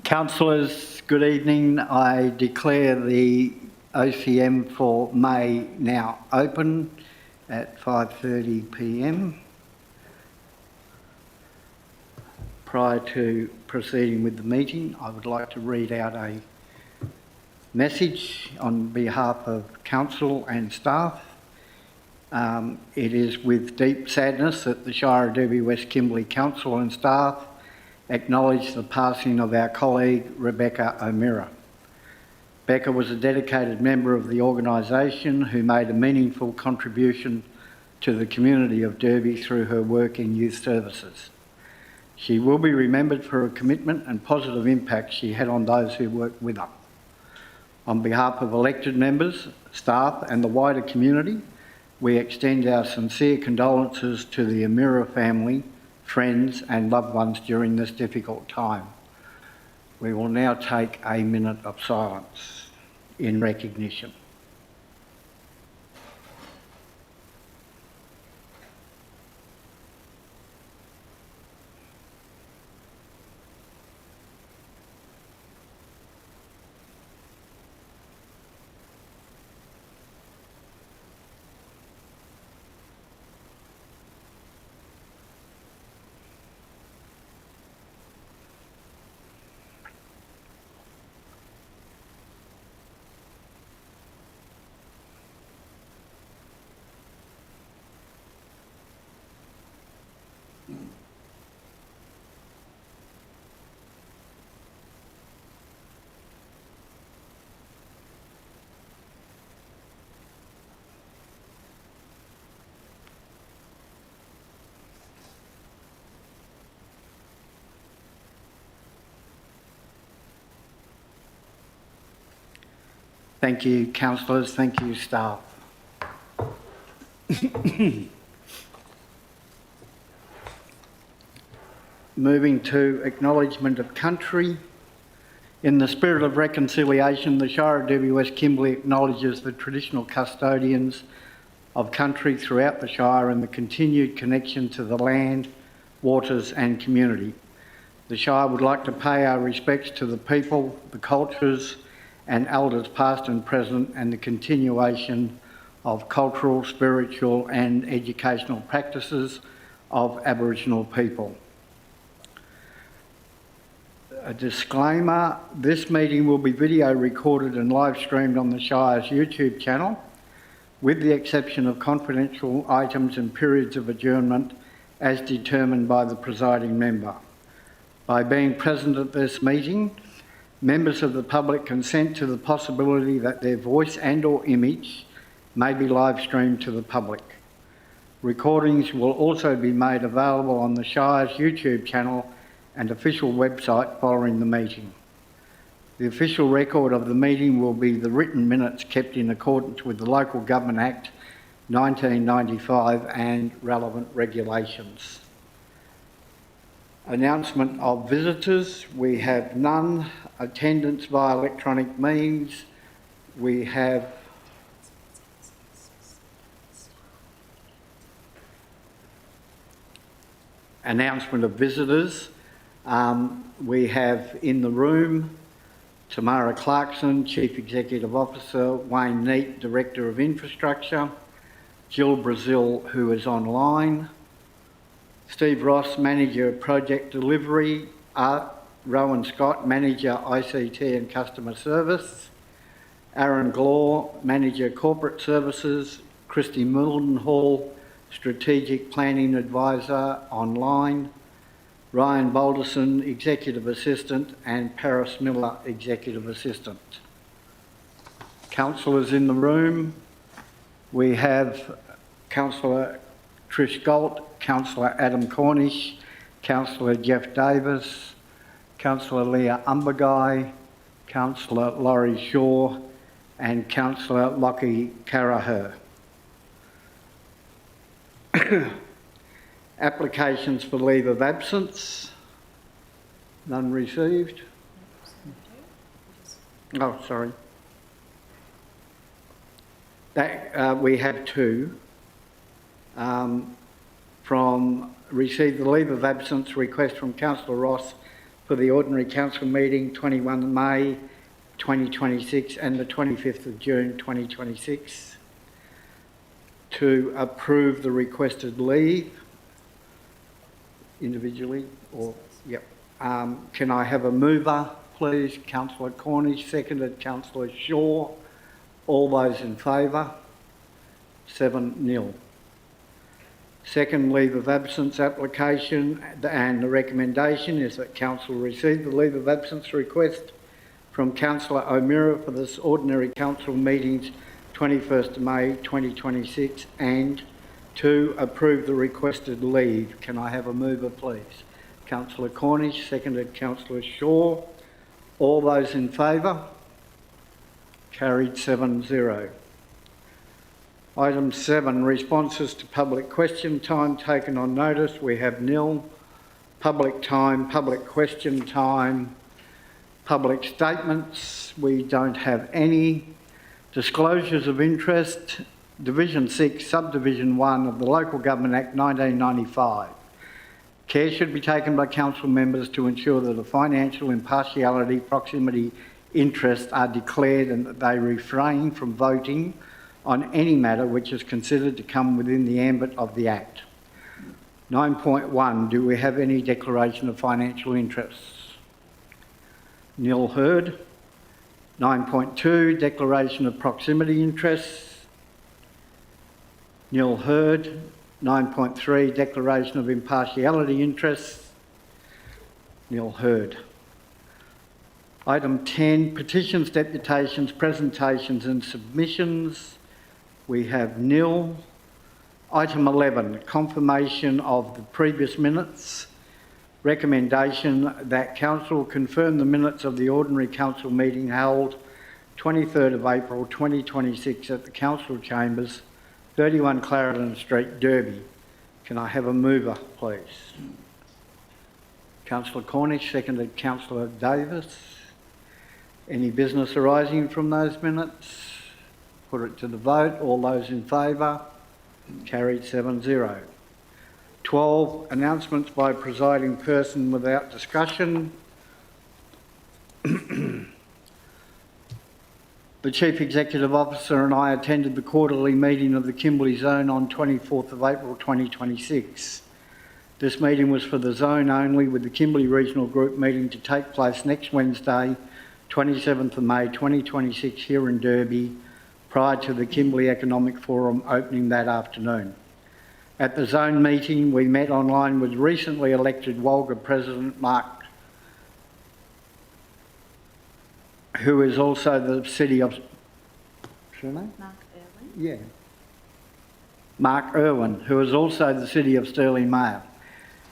Councillors, good evening. I declare the OCM for May now open at 5:30 p.m. Prior to proceeding with the meeting, I would like to read out a message on behalf of Council and staff. It is with deep sadness that the Shire of Derby West Kimberley Council and staff acknowledge the passing of our colleague Rebecca O'Meara. Becca was a dedicated member of the organisation who made a meaningful contribution to the community of Derby through her work in youth services. She will be remembered for her commitment and positive impact she had on those who worked with her. On behalf of elected members, staff and the wider community, we extend our sincere condolences to the O'Meara family, friends and loved ones during this difficult time. We will now take a minute of silence in recognition. Thank you, councillors. Thank you, staff. Moving to Acknowledgement of Country. In the spirit of reconciliation, the Shire of Derby West Kimberley acknowledges the traditional custodians of country throughout the Shire and the continued connection to the land, waters and community. The Shire would like to pay our respects to the people, the cultures and elders past and present, and the continuation of cultural, spiritual and educational practices of Aboriginal people. A disclaimer, this meeting will be video recorded and live streamed on the Shire's YouTube channel, with the exception of confidential items and periods of adjournment as determined by the presiding member. By being present at this meeting, members of the public consent to the possibility that their voice and or image may be live streamed to the public. Recordings will also be made available on the Shire's YouTube channel and official website following the meeting. The official record of the meeting will be the written minutes kept in accordance with the Local Government Act 1995 and relevant regulations. Announcement of visitors, we have none. Attendance via electronic means, we have announcement of visitors. We have in the room Tamara Clarkson, Chief Executive Officer, Wayne Neate, Director of Infrastructure, Jill Brazil, who is online, Steve Ross, Manager of Project Delivery, Rowan Scott, Manager ICT and Customer Service, Aaron Glaw, Manager Corporate Services, Christy Mildenhall, Strategic Planning Advisor online, Ryan Balderson, Executive Assistant, and Paris Miller, Executive Assistant. Councillors in the room, we have Councillor Trish Galt, Councillor Adam Cornish, Councillor Jeff Davis, Councillor Leah Umberguy, Councillor Laurie Shaw, and Councillor Lockie Caraher. Applications for leave of absence, none received. Oh, sorry. We have two. From received the leave of absence request from Councillor Ross for the ordinary council meeting 21 May 2026 and the 25th of June 2026 to approve the requested leave individually or, yep. Can I have a mover, please? Councillor Cornish, seconded Councillor Shaw. All those in favour? 7-0. Second leave of absence application, and the recommendation is that Council receive the leave of absence request from Councillor O'Meara for this ordinary council meetings 21st of May 2026 and to approve the requested leave. Can I have a mover, please? Councillor Cornish, seconded Councillor Shaw. All those in favour? Carried 7-0. Item 7, responses to public question time taken on notice. We have nil. Public time, public question time, public statements. We don't have any. Disclosures of interest. Division 6, Subdivision 1 of the Local Government Act 1995. Care should be taken by council members to ensure that the financial impartiality, proximity interests are declared and that they refrain from voting on any matter which is considered to come within the ambit of the Act. 9.1, do we have any declaration of financial interests? Nil heard. 9.2, declaration of proximity interests. Nil heard. 9.3, declaration of impartiality interests. Nil heard. Item 10, petitions, deputations, presentations and submissions. We have nil. Item 11, confirmation of the previous minutes. Recommendation that Council confirm the minutes of the ordinary council meeting held 23rd of April 2026 at the Council Chambers, 31 Clarendon Street, Derby. Can I have a mover, please? Councillor Cornish, seconded Councillor Davis. Any business arising from those minutes? Put it to the vote. All those in favour? Carried 7-0. 12, announcements by presiding person without discussion. The Chief Executive Officer and I attended the quarterly meeting of the Kimberley Zone on 24th of April 2026. This meeting was for the zone only, with the Kimberley Regional Group meeting to take place next Wednesday, 27th of May 2026 here in Derby, prior to the Kimberley Economic Forum opening that afternoon. At the zone meeting, we met online with recently elected Walga President Mark, who is also the City of... What's your name? Mark Irwin. Yeah. Mark Irwin, who is also the City of Stirling Mayor.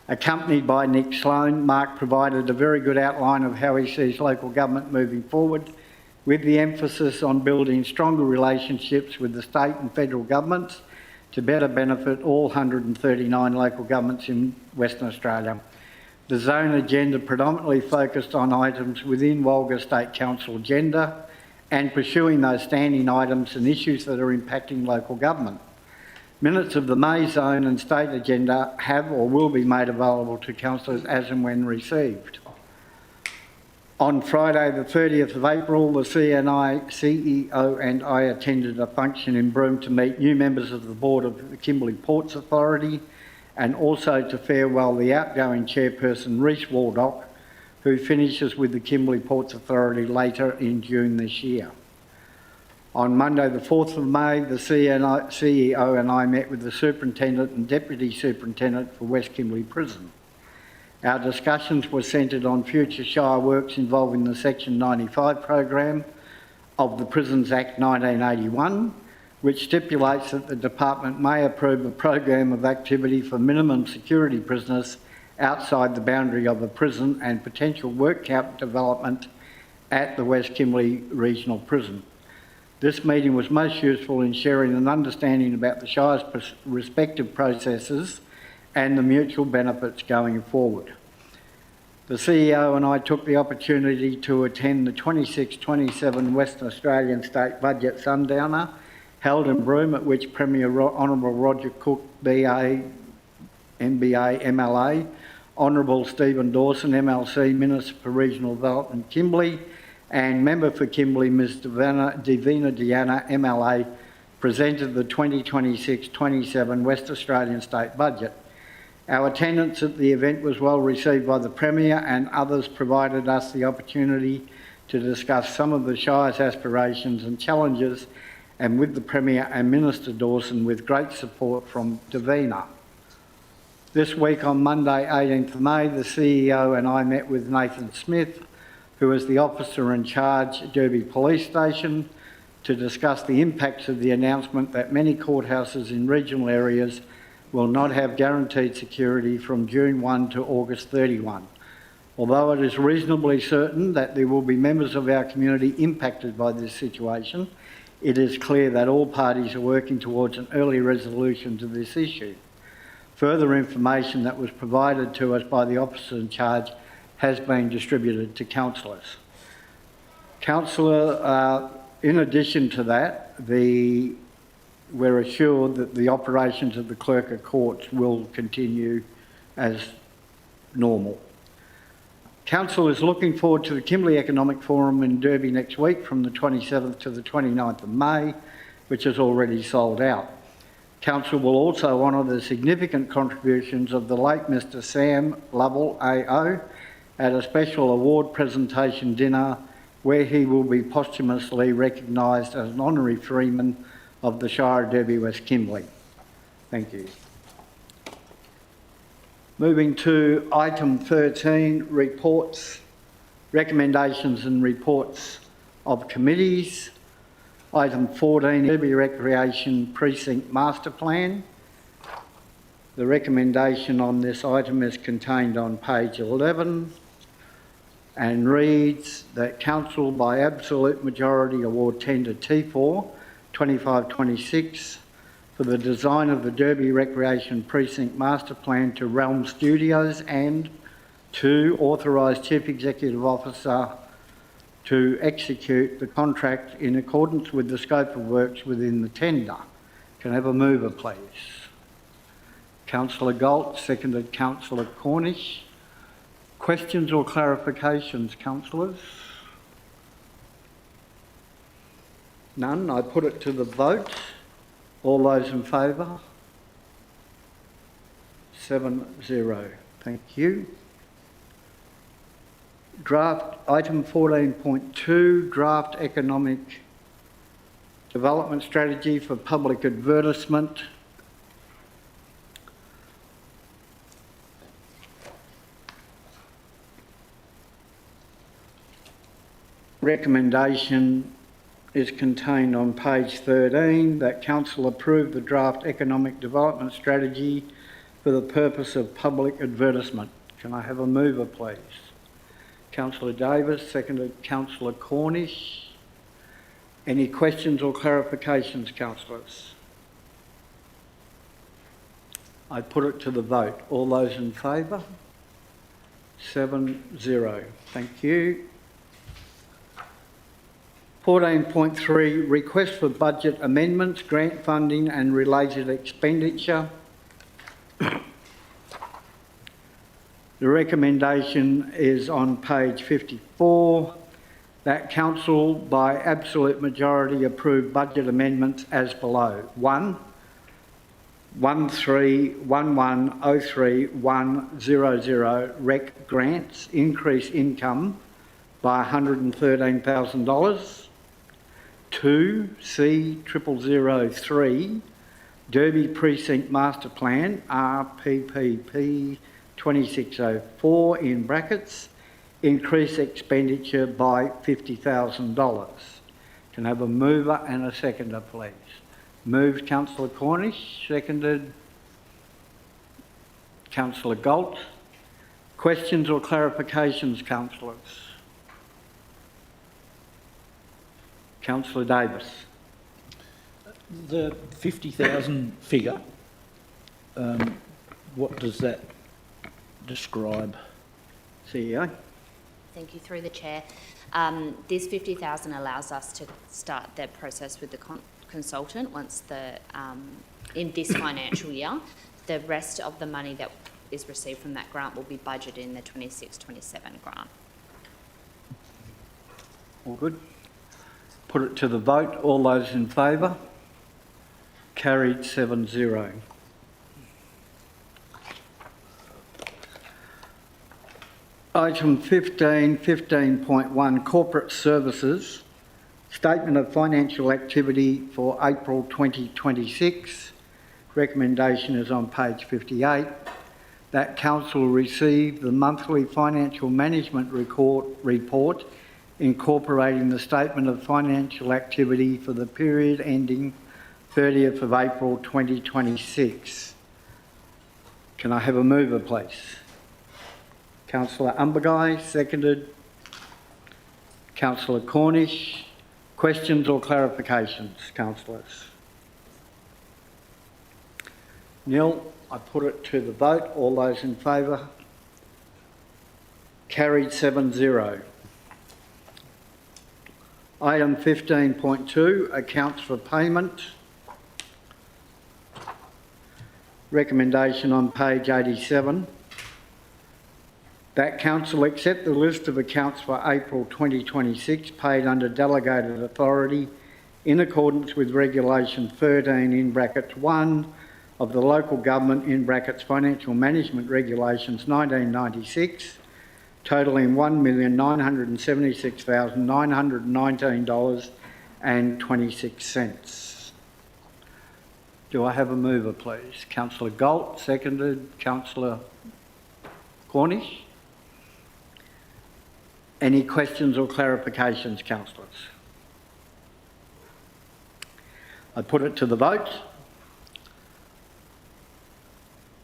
Accompanied by Nick Sloan, Mark provided a very good outline of how he sees local government moving forward, with the emphasis on building stronger relationships with the state and federal governments to better benefit all 139 local governments in Western Australia. The zone agenda predominantly focused on items within Walga State Council agenda and pursuing those standing items and issues that are impacting local government. Minutes of the May zone and state agenda have or will be made available to councillors as and when received. On Friday the 30th of April, the CEO and I attended a function in Broome to meet new members of the board of the Kimberley Ports Authority and also to farewell the outgoing chairperson, Reece Waldock, who finishes with the Kimberley Ports Authority later in June this year. On Monday the 4th of May, the CEO and I met with the Superintendent and Deputy Superintendent for West Kimberley Prison. Our discussions were centred on future Shire works involving the Section 95 program of the Prisons Act 1981, which stipulates that the Department may approve a program of activity for minimum security prisoners outside the boundary of a prison and potential work camp development at the West Kimberley Regional Prison. This meeting was most useful in sharing an understanding about the Shire's respective processes and the mutual benefits going forward. The CEO and I took the opportunity to attend the 26-27 Western Australian State Budget Sundowner held in Broome, at which Premier Honourable Roger Cook, BA, MBA, MLA, Honourable Stephen Dawson, MLC, Minister for Regional Development, Kimberley, and Member for Kimberley, Ms Divina Diana, MLA, presented the 2026-27 West Australian State Budget. Our attendance at the event was well received by the Premier, and others provided us the opportunity to discuss some of the Shire's aspirations and challenges, and with the Premier and Minister Dawson, with great support from Divina. This week on Monday 18th of May, the CEO and I met with Nathan Smith, who is the officer in charge at Derby Police Station, to discuss the impacts of the announcement that many courthouses in regional areas will not have guaranteed security from June 1 to August 31. Although it is reasonably certain that there will be members of our community impacted by this situation, it is clear that all parties are working towards an early resolution to this issue. Further information that was provided to us by the officer in charge has been distributed to councillors. Councillor, in addition to that, we're assured that the operations of the Clerk of Courts will continue as normal. Council is looking forward to the Kimberley Economic Forum in Derby next week from the 27th to the 29th of May, which is already sold out. Council will also honour the significant contributions of the late Mr Sam Lovell AO at a special award presentation dinner where he will be posthumously recognised as an honorary freeman of the Shire of Derby West Kimberley. Thank you. Moving to item 13, reports, recommendations and reports of committees. Item 14, Derby Recreation Precinct Master Plan. The recommendation on this item is contained on page 11 and reads that Council by absolute majority award tender T4 2526 for the design of the Derby Recreation Precinct Master Plan to Realm Studios, and 2, authorise Chief Executive Officer to execute the contract in accordance with the scope of works within the tender. Can I have a mover, please? Councillor Galt, seconded Councillor Cornish. Questions or clarifications, councillors? None. I put it to the vote. All those in favour? 7-0. Thank you. Draft item 14.2, draft economic development strategy for public advertisement. Recommendation is contained on page 13 that Council approve the draft economic development strategy for the purpose of public advertisement. Can I have a mover, please? Councillor Davis, seconded Councillor Cornish. Any questions or clarifications, councillors? I put it to the vote. All those in favour? 7-0. Thank you. 14.3, request for budget amendments, grant funding and related expenditure. The recommendation is on page 54 that Council by absolute majority approve budget amendments as below. 1, 131103 rec grants, increase income by $113,000. 2, C0003 Derby Precinct Master Plan, RPPP 2604 in brackets, increase expenditure by $50,000. Can I have a mover and a seconder, please? Moved Councillor Cornish, seconded Councillor Galt. Questions or clarifications, councillors? Councillor Davis. The 50,000 figure, what does that describe? CEO. Thank you, through the chair. This 50,000 allows us to start the process with the consultant once in this financial year. The rest of the money that is received from that grant will be budgeted in the 26-27 grant. All good? Put it to the vote. All those in favour? Carried 7-0. Item 15, 15.1, Corporate Services. Statement of Financial Activity for April 2026. Recommendation is on page 58. That Council receive the monthly financial management report incorporating the Statement of Financial Activity for the period ending 30th of April 2026. Can I have a mover, please? Councillor Umberguy, seconded. Councillor Cornish. Questions or clarifications, councillors? Nil. I put it to the vote. All those in favour? Carried 7-0. Item 15.2, Accounts for Payment. Recommendation on page 87. That Council accept the list of accounts for April 2026 paid under delegated authority in accordance with Regulation 13 in brackets 1 of the Local Government in brackets Financial Management Regulations 1996, totalling $1,976,919.26. Do I have a mover, please? Councillor Galt, seconded. Councillor Cornish. Any questions or clarifications, councillors? I put it to the vote.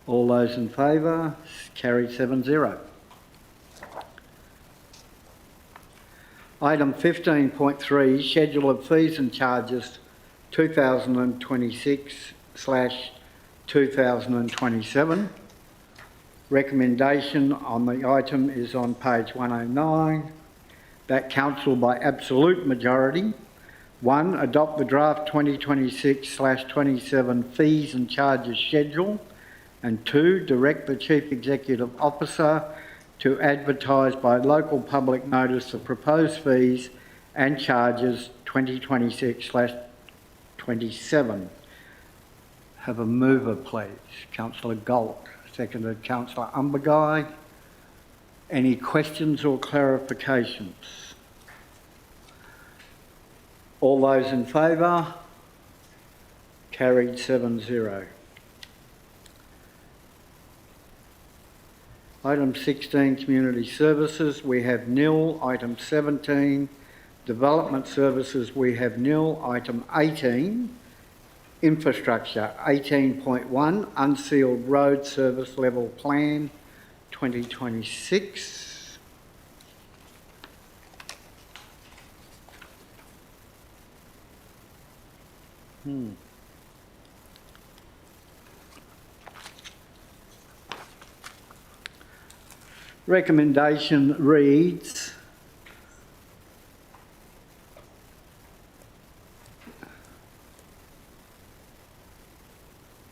All those in favour? Carried 7-0. Item 15.3, Schedule of Fees and Charges 2026/2027. Recommendation on the item is on page 109. That Council by absolute majority, 1, adopt the draft 2026/27 Fees and Charges Schedule, and 2, direct the Chief Executive Officer to advertise by local public notice the proposed fees and charges 2026/27. Have a mover, please. Councillor Galt, seconded. Councillor Umberguy. Any questions or clarifications? All those in favour? Carried 7-0. Item 16, Community Services, we have nil. Item 17, Development Services, we have nil. Item 18, Infrastructure, 18.1, Unsealed Road Service Level Plan 2026. Recommendation reads,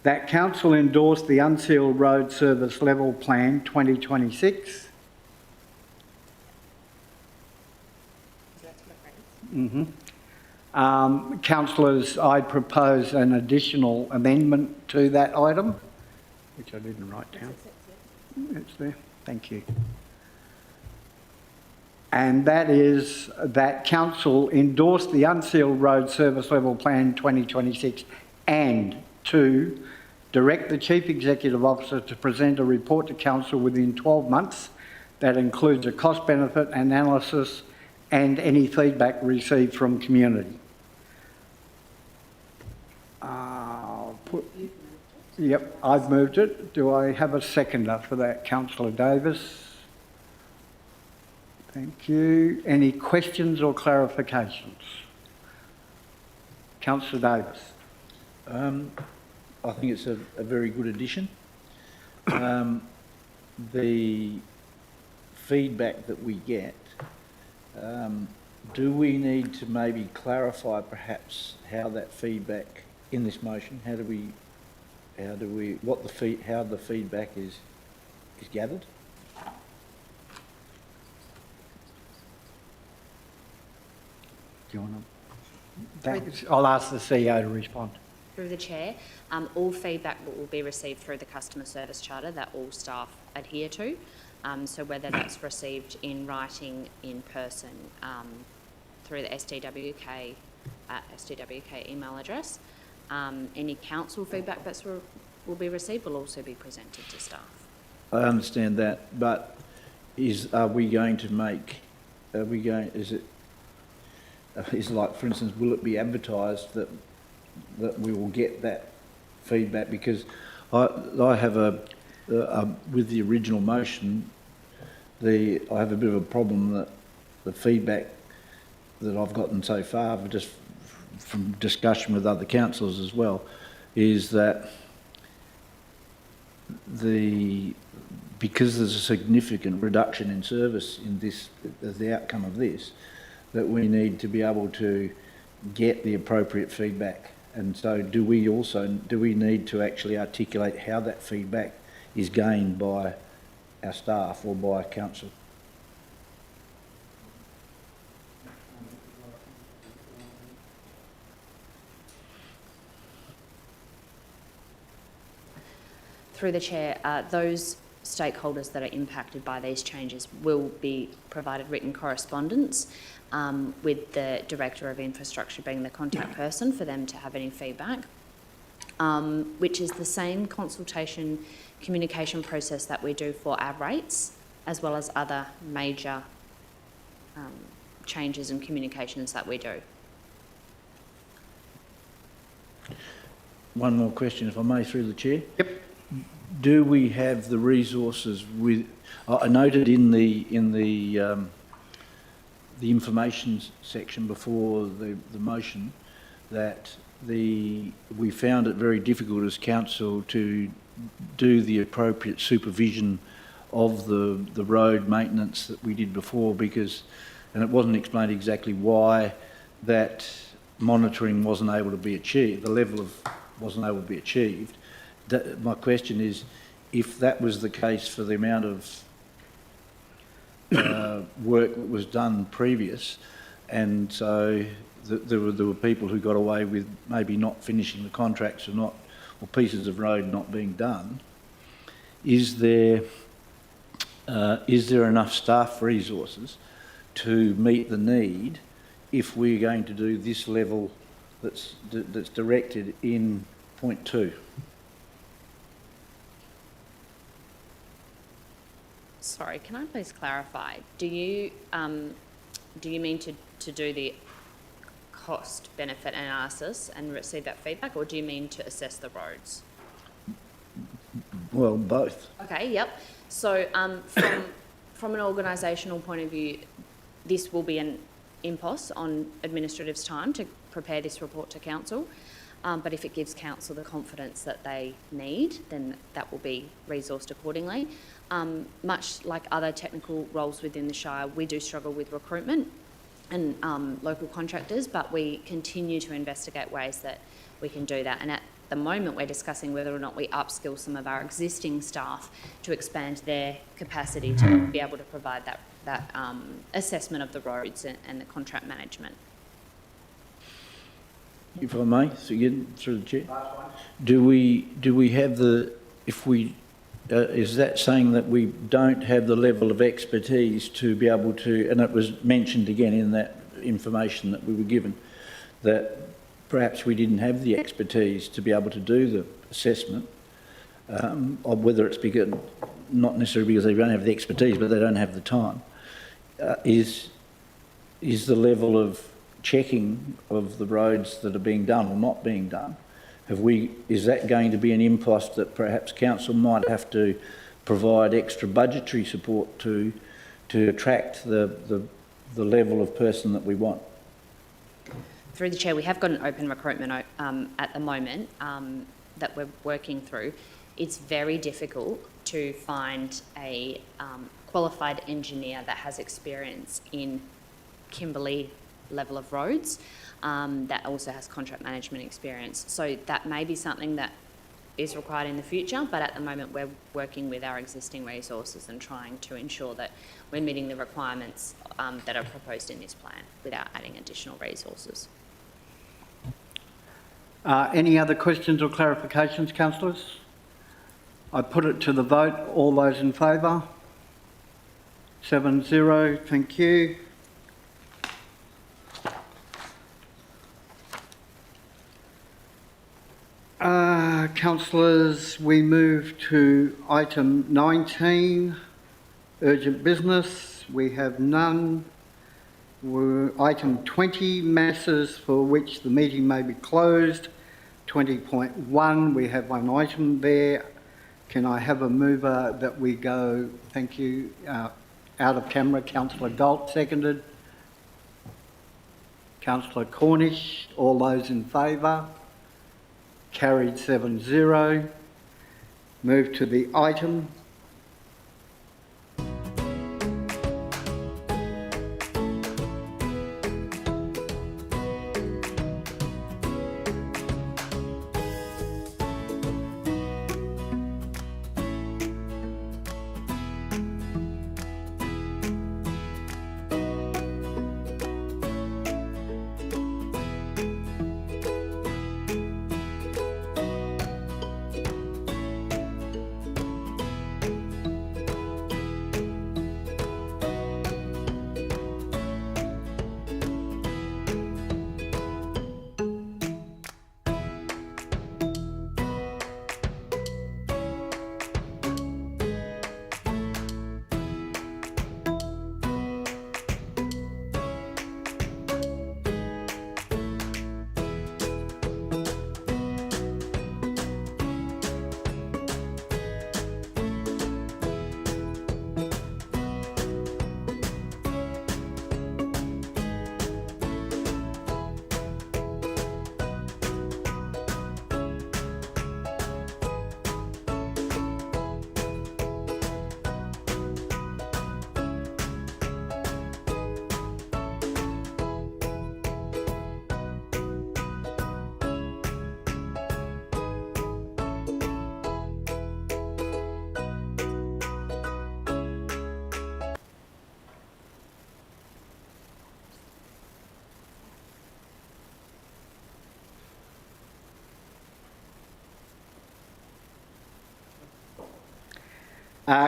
that Council endorse the Unsealed Road Service Level Plan 2026. Councillors, I propose an additional amendment to that item, which I didn't write down. It's there. Thank you. And that is that Council endorse the Unsealed Road Service Level Plan 2026 and 2, direct the Chief Executive Officer to present a report to Council within 12 months that includes a cost-benefit analysis and any feedback received from community. Yep, I've moved it. Do I have a seconder for that? Councillor Davis. Thank you. Any questions or clarifications? Councillor Davis. I think it's a very good addition. The feedback that we get, do we need to maybe clarify perhaps how that feedback in this motion, how do we how the feedback is gathered? Do you want to? I'll ask the CEO to respond. Through the chair, all feedback will be received through the customer service charter that all staff adhere to. So whether that's received in writing, in person, through the SDWK email address, any council feedback will be received will also be presented to staff. I understand that, but is it like, for instance, will it be advertised that we will get that feedback? Because I have with the original motion, I have a bit of a problem that the feedback that I've gotten so far, but just from discussion with other councillors as well, is that because there's a significant reduction in service in this, as the outcome of this, that we need to be able to get the appropriate feedback. And so do we need to actually articulate how that feedback is gained by our staff or by council? Through the chair, those stakeholders that are impacted by these changes will be provided written correspondence with the Director of Infrastructure being the contact person for them to have any feedback, which is the same consultation communication process that we do for our rates, as well as other major changes and communications that we do. One more question, if I may, through the chair. Yep. Do we have the resources with? I noted in the information section before the motion that we found it very difficult as council to do the appropriate supervision of the road maintenance that we did before, because, and it wasn't explained exactly why that monitoring wasn't able to be achieved, the level of wasn't able to be achieved. My question is, if that was the case for the amount of work that was done previous, and so there were people who got away with maybe not finishing the contracts or pieces of road not being done, is there enough staff resources to meet the need if we're going to do this level that's directed in point 2? Sorry, can I please clarify? Do you mean to do the cost benefit analysis and receive that feedback, or do you mean to assess the roads? Well, both. Okay, yep. So from an organisational point of view, this will be an impost on administrative's time to prepare this report to council. But if it gives council the confidence that they need, then that will be resourced accordingly. Much like other technical roles within the Shire, we do struggle with recruitment and local contractors, but we continue to investigate ways that we can do that. And at the moment, we're discussing whether or not we upskill some of our existing staff to expand their capacity to be able to provide that assessment of the roads and the contract management. If I may, so again, through the chair, do we have the, is that saying that we don't have the level of expertise to be able to, and it was mentioned again in that information that we were given, that perhaps we didn't have the expertise to be able to do the assessment, or whether it's because, not necessarily because they don't have the expertise, but they don't have the time, is the level of checking of the roads that are being done or not being done, is that going to be an impost that perhaps council might have to provide extra budgetary support to attract the level of person that we want? Through the chair, we have got an open recruitment at the moment that we're working through. It's very difficult to find a qualified engineer that has experience in Kimberley level of roads, that also has contract management experience. So that may be something that is required in the future, but at the moment we're working with our existing resources and trying to ensure that we're meeting the requirements that are proposed in this plan without adding additional resources. Any other questions or clarifications, councillors? I put it to the vote. All those in favour? 7-0, thank you. Councillors, we move to item 19, urgent business. We have none. Item 20, matters for which the meeting may be closed. 20.1, we have one item there. Can I have a mover that we go, thank you, out of camera? Councillor Galt, seconded. Councillor Cornish, all those in favour? Carried 7-0. Move to the item.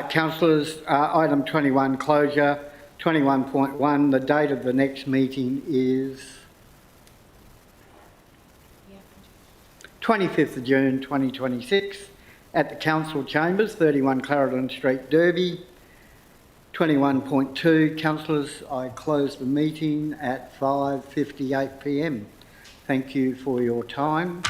Councillors, item 21, closure. 21.1, the date of the next meeting is 25th of June 2026 at the Council Chambers, 31 Clarendon Street, Derby. 21.2, councillors, I close the meeting at 5:58 p.m. Thank you for your time.